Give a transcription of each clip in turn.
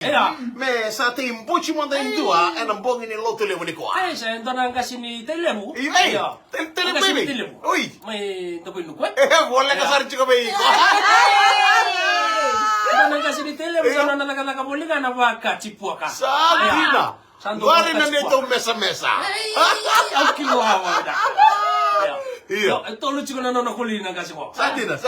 Me sa tempo ci manda in tua e non pongo in lotto le vuole qua. Sa ento nang kasi ni telemu. Tele baby. Oi. May tapos no kwet. Vuole casare ci come io. Nang kasi ni telemu sa nang boleh ka na waka chipua ka. Sabina. Guarda na nito mesa. Ang kiluhawa da. Iya. Ito lucu ko na kuli nang kasi ko. Sadira.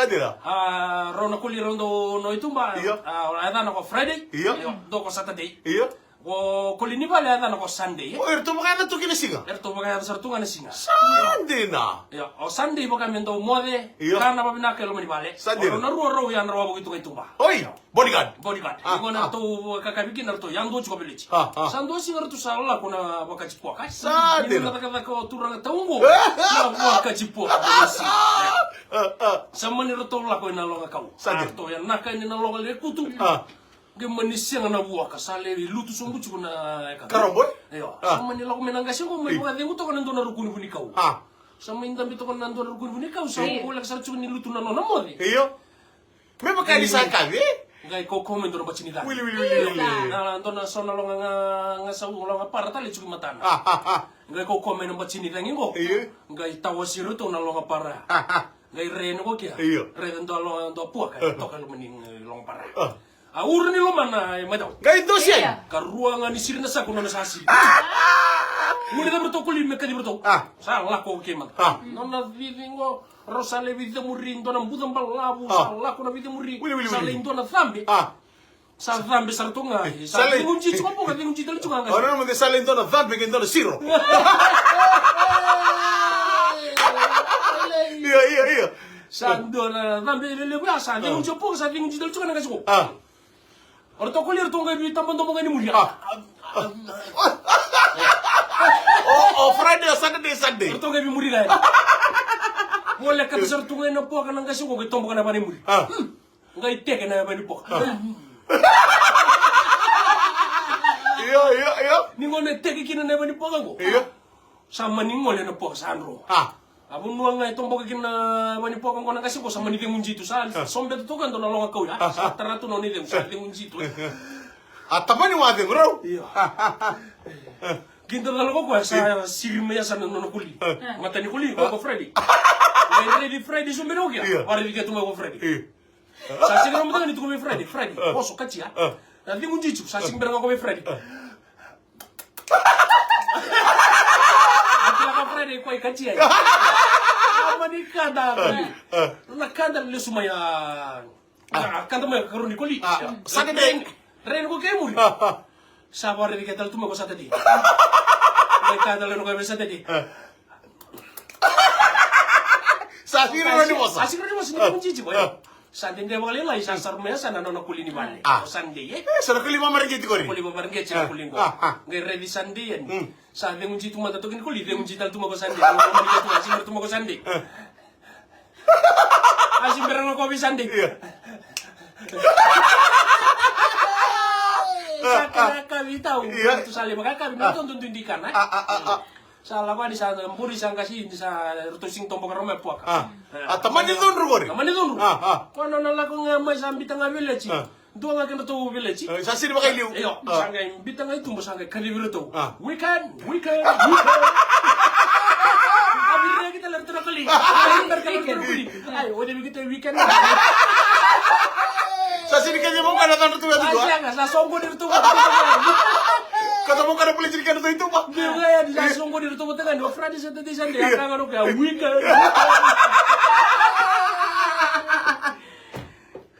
Rona kuli rondo no itumba. Ada na ko Friday. Iya. Do ko Saturday. Iya. Ko kuli ni bale ada na ko Sunday. Oh, erto makana tu kina singa. Erto bagay sa sartunga na singa. Sandina. Ya, o Sunday baka mendo mode. Iya. Kana ba binaka lo mani bale. Sandira. Na ruwa yan rawa begitu kay itumba. Oi, bodyguard. Iko na to kakabikin na to yang do chiko belichi. Sando singa to sala kuna baka chipua kai. Sandira. Ni kata ko turang taungo. Na baka chipua belichi. Sama ni roto la ko na longa kau. To yan naka ni na longa le kutu. Gemanisiang na buah kasale lutu sumbu cuma na Karomboy? Ayo, sama ni lako menanggasin ko may mga dengo to kan nando na rukun buni kau. Sama indam bito kan nando na rukun buni kau. Sama ko lak sa cuma ni lutu na nona mo di. Iyo. Me baka di sakabi? Ngai ko komendo na bacini da. Wili. Na nando na sona lo nga sa ulo nga para tali cuma matana. Ngai ko komendo bacini da ngingo. Iyo. Ngai tawasiru to na lo nga para. Ngai reno ko kia. Iyo. Reno to lo ndo puak to kan mening lo nga para. Aur ni lo mana madau. Gai dosia. Karuangan ni sirna sa kuno na sasi. Muli da berto kuli me kadi berto. Salah ko kemat. Nona vivingo rosale vidde murindo na budam balabu salah ko na vidde muri. Sale indo na thambi. Sa thambi sartunga. Sale unji chuma po kadi unji dal chuma. Ora non de sale indo na thambi che indo na siro. Iya. Sando na thambi le bua sa de unji po sa de unji dal chuma na kasiko. Orang tu kuliah tu ngai bitam bantu mengai ni mulia. Oh, Friday, Sunday. Orang tu ngai mulia. Boleh kata ser tu ngai nampak kan ngai suka kita bukan apa ni mulia. Ngai tek kan apa ni pok. Iya. Ni ngai tek kini apa ni pok aku. Iya. Sama ni ngai nampak sandro. Abu nuang ngai tombok kini apa ni pok aku nak kasih kau sama ni tengunji tu sal. Sombe tu kan tu nolong kau ya. Teratu noni tengunji tu. Atama ni wade bro. Iya. Ginto na ko sa sirme ya sa nono kuli. Mata ni kuli ko Freddy. Ready Freddy sumero kya. Pare di ketu ko Freddy. Sa siguro mo tani tu ko Freddy. Oso kachia. Nanti munji chu sa siguro ko Freddy. Akila ka Freddy ko kachia. Amani kada. Na kada le sumaya. Kada mo karuni kuli. Sunday. Ren ko kay muri. Sabar di ketal tu mo ko sa tadi. Mereka dalam orang biasa tadi. Sasiro ni bosa. Sasiro ni bosa ni kunci boy. Sandin dia bakal lelai sasar mea sana nona kuli ni balik. Sandi sana kuli mama regi tikori. Kuli mama regi cina kuli ngo. Ngai ready sandi yan. Sandi kunci tu mata tokin kuli dia kunci tal tu mo ko sandi. Kuli tu asim tu mo ko sandi. Asim berang ko bi sandi. Sakara kami tahu, itu saling maka kami nonton tundikan, salah apa di sana, empuri sang kasih di sana, rutusing tombok rumah puak. Teman itu nurut. Teman itu nurut. Kau nona laku ngamai sambil tengah village, dua nggak kena tahu village. Sasir pakai liu. Iyo, sanggai bitang itu sanggai kali village tu. Weekend. Akhirnya kita lihat terus kali. Ayo, udah begitu weekend. Sasir kan mau kan datang tu itu. Sa songgo di rutu. Kata mau kan boleh jadi kan itu pak. Dia ya di songgo di rutu tengah dua Friday Saturday Sunday akan ngano kayak weekend.